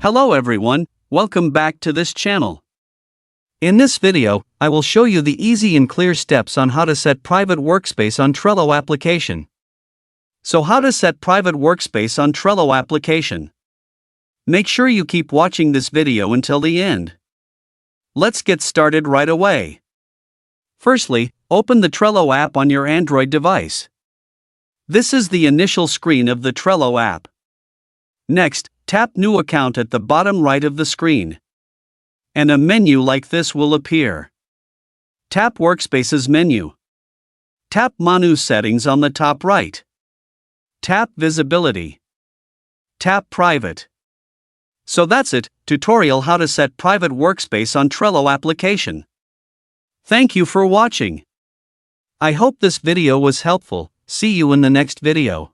Hello everyone, welcome back to this channel. In this video, I will show you the easy and clear steps on how to set private workspace on Trello application. So how to set private workspace on Trello application? Make sure you keep watching this video until the end. Let's get started right away. Firstly, open the Trello app on your Android device. This is the initial screen of the Trello app. Next, tap New Account at the bottom right of the screen. And a menu like this will appear. Tap Workspace's menu. Tap Menu Settings on the top right. Tap Visibility. Tap Private. So that's it, tutorial how to set private workspace on Trello application. Thank you for watching. I hope this video was helpful. See you in the next video.